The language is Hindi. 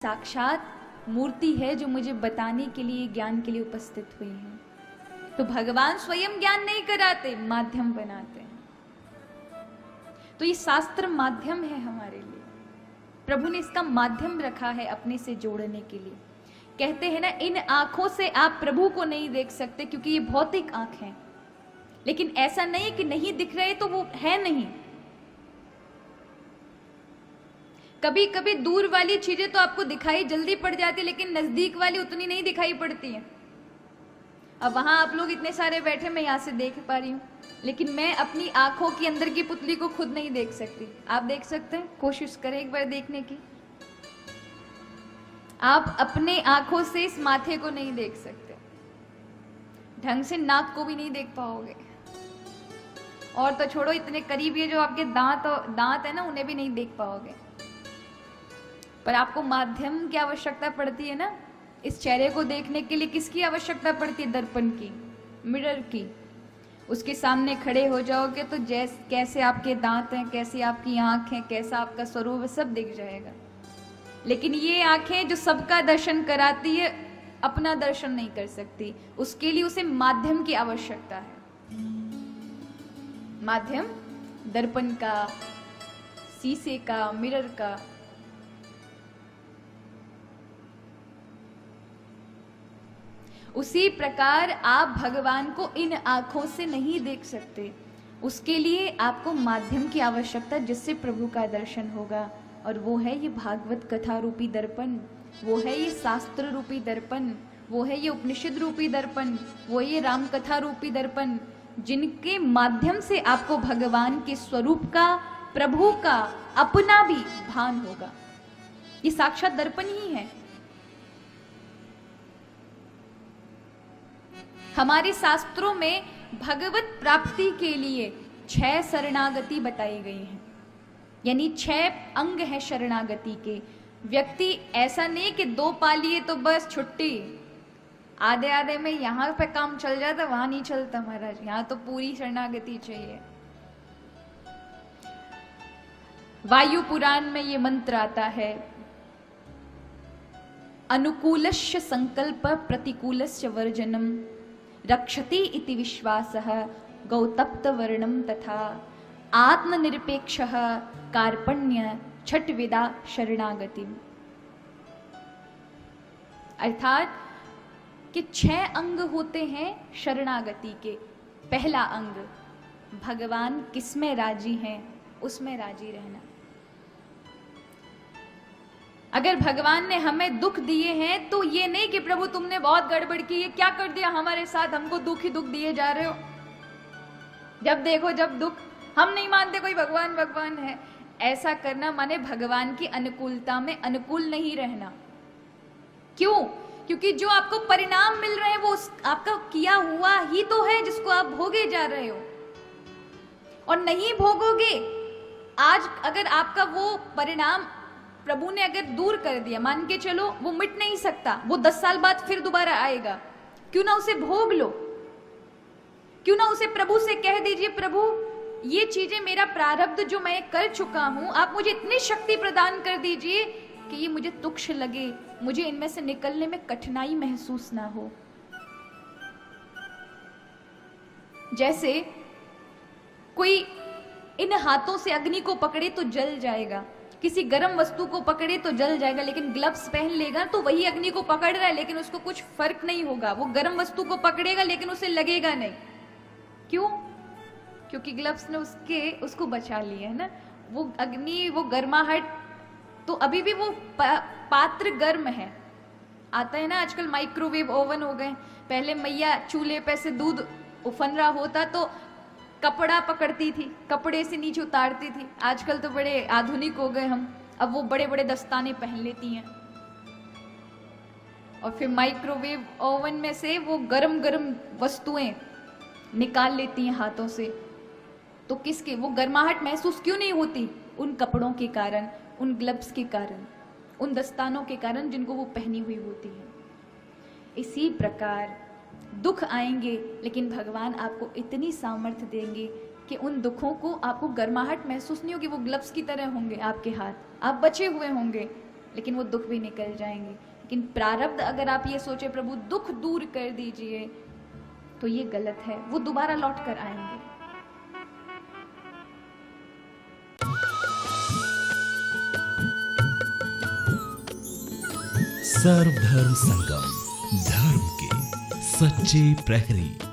साक्षात मूर्ति है जो मुझे बताने के लिए, ज्ञान के लिए उपस्थित हुई है। तो भगवान स्वयं ज्ञान नहीं कराते, माध्यम बनाते हैं। तो ये शास्त्र माध्यम है हमारे लिए। प्रभु ने इसका माध्यम रखा है अपने से जोड़ने के लिए। कहते हैं ना, इन आंखों से आप प्रभु को नहीं देख सकते क्योंकि ये भौतिक आंख है। लेकिन ऐसा नहीं कि नहीं दिख रहे तो वो है नहीं। कभी कभी दूर वाली चीजें तो आपको दिखाई जल्दी पड़ जाती है, लेकिन नजदीक वाली उतनी नहीं दिखाई पड़ती है। अब वहां आप लोग इतने सारे बैठे, मैं यहां से देख पा रही हूं, लेकिन मैं अपनी आंखों की अंदर की पुतली को खुद नहीं देख सकती। आप देख सकते हैं? कोशिश करें एक बार देखने की। आप अपने आंखों से इस माथे को नहीं देख सकते, ढंग से नाक को भी नहीं देख पाओगे, और तो छोड़ो, इतने करीब ये जो आपके दांत है ना, उन्हें भी नहीं देख पाओगे। पर आपको माध्यम की आवश्यकता पड़ती है ना, इस चेहरे को देखने के लिए किसकी आवश्यकता पड़ती है? दर्पण की, मिरर की। उसके सामने खड़े हो जाओगे तो कैसे आपके दांत हैं, कैसी आपकी आंख है, कैसा आपका स्वरूप है, सब दिख जाएगा। लेकिन ये आंखें जो सबका दर्शन कराती है, अपना दर्शन नहीं कर सकती। उसके लिए उसे माध्यम की आवश्यकता है। माध्यम दर्पण का, शीशे का, मिरर का। उसी प्रकार आप भगवान को इन आंखों से नहीं देख सकते। उसके लिए आपको माध्यम की आवश्यकता, जिससे प्रभु का दर्शन होगा, और वो है ये भागवत कथा रूपी दर्पण, वो है ये शास्त्र रूपी दर्पण, वो है ये उपनिषद रूपी दर्पण, वो ये राम कथा रूपी दर्पण, जिनके माध्यम से आपको भगवान के स्वरूप का, प्रभु का, अपना भी भान होगा। ये साक्षात दर्पण ही है। हमारे शास्त्रों में भगवत प्राप्ति के लिए 6 शरणागति बताई गई हैं, यानी 6 अंग है शरणागति के। व्यक्ति ऐसा नहीं कि 2 पा लिए तो बस छुट्टी, आधे आधे में यहां पे काम चल जाता, वहां नहीं चलता महाराज, यहां तो पूरी शरणागति चाहिए। वायु पुराण में ये मंत्र आता है, अनुकूलस्य संकल्प प्रतिकूलस्य वर्जनम रक्षति इति विश्वासः गौतप्त वर्णम तथा आत्मनिरपेक्षः कार्पण्य छठ विदा शरणागति। अर्थात कि 6 अंग होते हैं शरणागति के। पहला अंग, भगवान किसमें राजी हैं उसमें राजी रहना। अगर भगवान ने हमें दुख दिए हैं तो ये नहीं कि प्रभु तुमने बहुत गड़बड़ की, ये क्या कर दिया हमारे साथ, हमको दुख ही दुख दिए जा रहे हो। जब देखो जब दुख, हम नहीं मानते कोई भगवान भगवान है। ऐसा करना माने भगवान की अनुकूलता में अनुकूल नहीं रहना। क्यों? क्योंकि जो आपको परिणाम मिल रहे हैं वो आपका किया हुआ ही तो है, जिसको आप भोगे जा रहे हो। और नहीं भोगोगे, आज अगर आपका वो परिणाम प्रभु ने अगर दूर कर दिया, मान के चलो वो मिट नहीं सकता, वो 10 साल बाद फिर दोबारा आएगा, क्यों ना उसे भोग लो। क्यों ना उसे प्रभु से कह दीजिए, प्रभु ये चीजें मेरा प्रारब्ध जो मैं कर चुका हूं, आप मुझे इतनी शक्ति प्रदान कर दीजिए कि ये मुझे तुच्छ लगे, मुझे इनमें से निकलने में कठिनाई महसूस ना हो। जैसे कोई इन हाथों से अग्नि को पकड़े तो जल जाएगा, किसी गर्म वस्तु को पकड़े तो जल जाएगा, लेकिन ग्लव्स पहन लेगा तो वही अग्नि को पकड़ रहा है, लेकिन उसको कुछ फर्क नहीं होगा। वो गर्म वस्तु को पकड़ेगा लेकिन उसे लगेगा नहीं। क्यों? क्योंकि ग्लव्स ने उसको बचा लिया है ना। वो अग्नि, वो गर्माहट, तो अभी भी वो पात्र गर्म है। आता है ना आजकल माइक्रोवेव ओवन हो गए। पहले मैया चूल्हे पे से दूध उफन रहा होता तो कपड़ा पकड़ती थी, कपड़े से नीचे उतारती थी। आजकल तो बड़े आधुनिक हो गए हम, अब वो बड़े बड़े दस्ताने पहन लेती हैं, और फिर माइक्रोवेव ओवन में से वो गरम गरम वस्तुएं निकाल लेती हैं हाथों से। तो किसके वो गर्माहट महसूस क्यों नहीं होती? उन कपड़ों के कारण, उन ग्लव्स के कारण, उन दस्तानों के कारण जिनको वो पहनी हुई होती है। इसी प्रकार दुख आएंगे, लेकिन भगवान आपको इतनी सामर्थ्य देंगे कि उन दुखों को आपको गर्माहट महसूस नहीं होगी। वो ग्लव्स की तरह होंगे आपके हाथ, आप बचे हुए होंगे। लेकिन वो दुख भी निकल जाएंगे। लेकिन प्रारब्ध अगर आप ये सोचे प्रभु दुख दूर कर दीजिए, तो ये गलत है, वो दोबारा लौट कर आएंगे। सर्वधर्म संगम, धर्म के सच्चे प्रहरी।